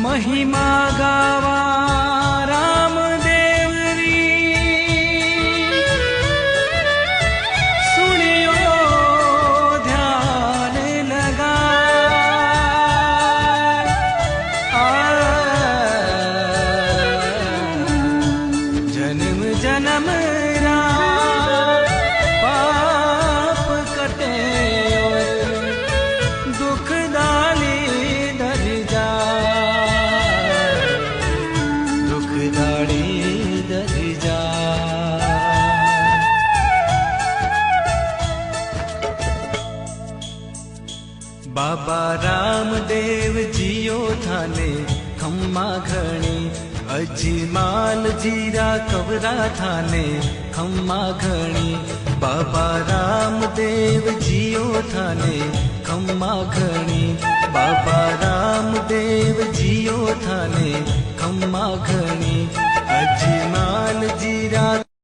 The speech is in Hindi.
महिमा गावा रामदेव री सुनियो ध्यान लगा जन्म जन्म रा पाप कटे दुख दाली दर जा बाबा रामदेव जियो थाने खम्मा घणी अजमाल जीरा कवरा थाने खम्मा घणी बाबा रामदेव जियो थाने खम्मा घणी बाबा रामदेव जियो थाने खम्मा घणी अज